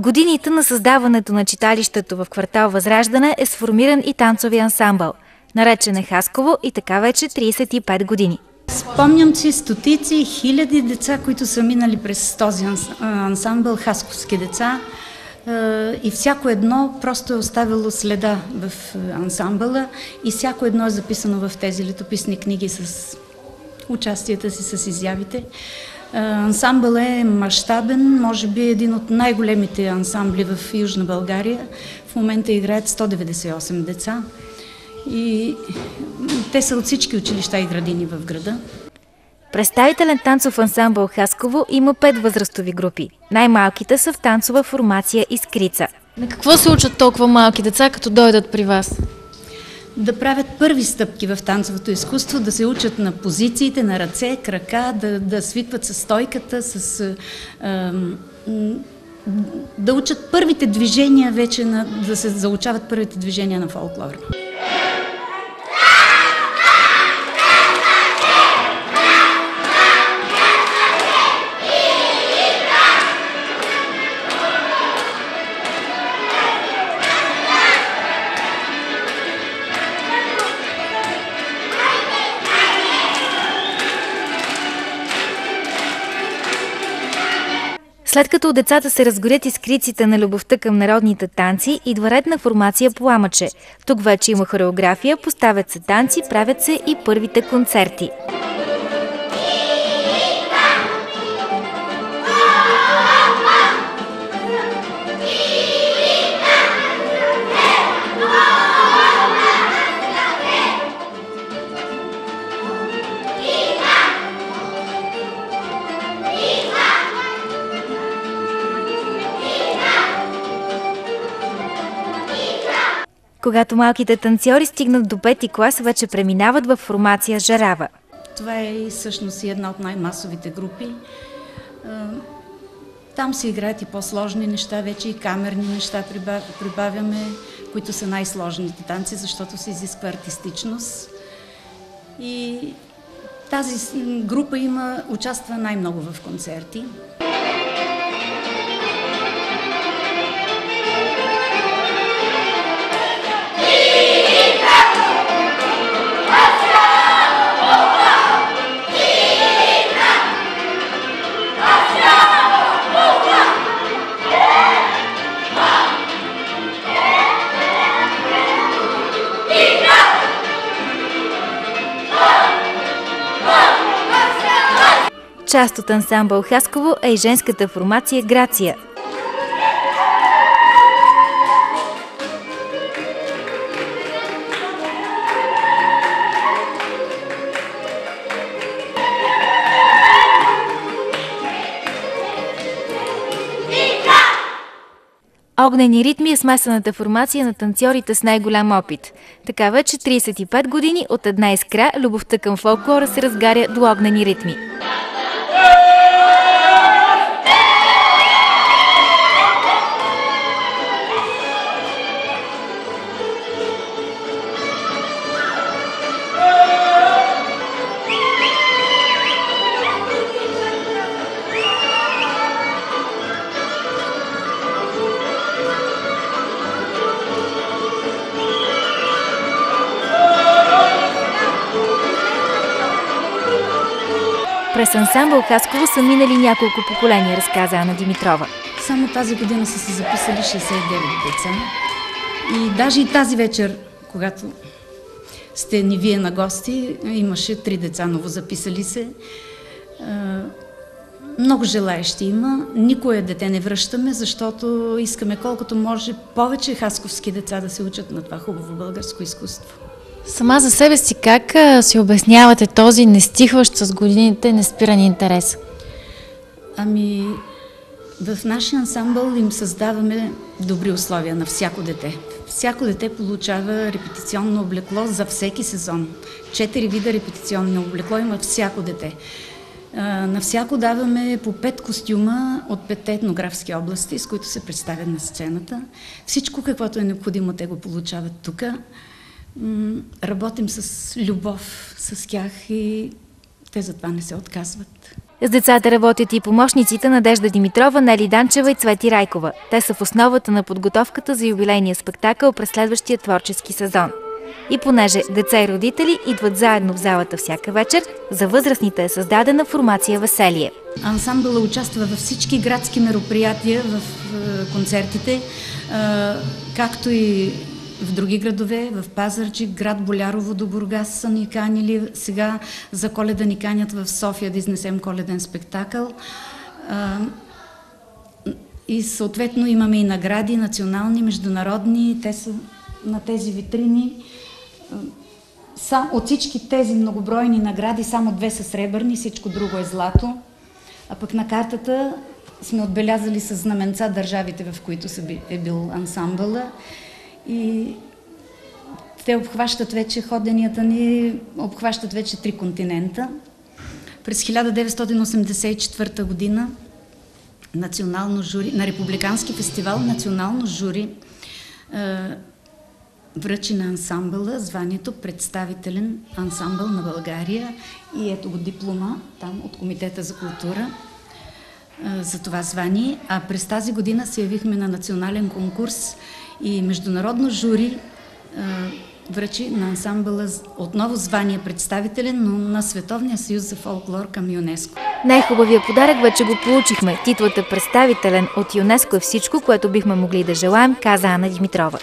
годините на създаването на читалището в квартал Възраждане е сформиран и танцови ансамбъл. Наречен е Хасково и така вече 35 години. Спомням си стотици, хиляди деца, които са минали през този ансамбъл, хасковски деца, и всяко едно просто е оставило следа в ансамбъла и всяко едно е записано в тези летописни книги с участията си, с изявите. Ансамбъл е мащабен, може би един от най-големите ансамбли в Южна България. В момента играят 198 деца и те са от всички училища и градини в града. Представителен танцов ансамбъл Хасково има 5 възрастови групи. Най-малките са в танцова формация Искрица. На какво се учат толкова малки деца, като дойдат при вас? Да правят първи стъпки в танцовото изкуство, да се учат на позициите, на ръце, крака, да свикват със стойката, да учат първите движения вече, да се заучават първите движения на фолклора. След като децата се разгорят искриците на любовта към народните танци, идва ред на формация Пламъче. Тук вече има хореография, поставят се танци, правят се и първите концерти. Когато малките танцори стигнат до 5-ти клас, вече преминават в формация Жарава. Това е всъщност една от най-масовите групи. Там се играят и по-сложни неща, вече и камерни неща прибавяме, които са най-сложните танци, защото се изисква артистичност. И тази група участва най-много в концерти. Част от ансамбъл Хасково е и женската формация Грация. Огнени ритми е смесената формация на танцорите с най-голям опит. Така вече 35 години от една искра любовта към фолклора се разгаря до огнени ритми. През ансамбъл Хасково са минали няколко поколения, разказа Ана Димитрова. Само тази година са се записали 69 деца. И даже и тази вечер, когато сте ни вие на гости, имаше 3 деца новозаписали се. Много желаещи има. Никое дете не връщаме, защото искаме колкото може повече хасковски деца да се учат на това хубаво българско изкуство. Сама за себе си как си обяснявате този нестихващ с годините неспиран интерес? Ами, в нашия ансамбъл им създаваме добри условия на всяко дете. Всяко дете получава репетиционно облекло за всеки сезон. 4 вида репетиционно облекло има всяко дете. На всяко даваме по 5 костюма от 5 етнографски области, с които се представят на сцената. Всичко, каквото е необходимо, те го получават тук. Работим с любов с тях и те затова не се отказват. С децата работят и помощниците Надежда Димитрова, Нели Данчева и Цвети Райкова. Те са в основата на подготовката за юбилейния спектакъл през следващия творчески сезон. И понеже деца и родители идват заедно в залата всяка вечер, за възрастните е създадена формация Веселие. Ансамбъла участва във всички градски мероприятия, в концертите, както и в други градове, в Пазарджик, град Болярово до Бургас са ни канили. Сега за Коледа ни канят в София да изнесем коледен спектакъл. И съответно имаме и награди, национални, международни. Те са на тези витрини. От всички тези многобройни награди, само 2 са сребърни, всичко друго е злато. А пък на картата сме отбелязали с знаменца държавите, в които е бил ансамбъла. И те обхващат вече, ходенията ни обхващат вече 3 континента. През 1984 година национално жури, на републикански фестивал национално жури връчи на ансамбъла званието представителен ансамбъл на България и ето го диплома там от Комитета за култура за това звание. А през тази година се явихме на национален конкурс и международно жури връчи на ансамбъла отново звание представителен, но на Световния съюз за фолклор към ЮНЕСКО. Най-хубавия подарък вече го получихме. Титлата представителен от ЮНЕСКО е всичко, което бихме могли да желаем, каза Ана Димитрова.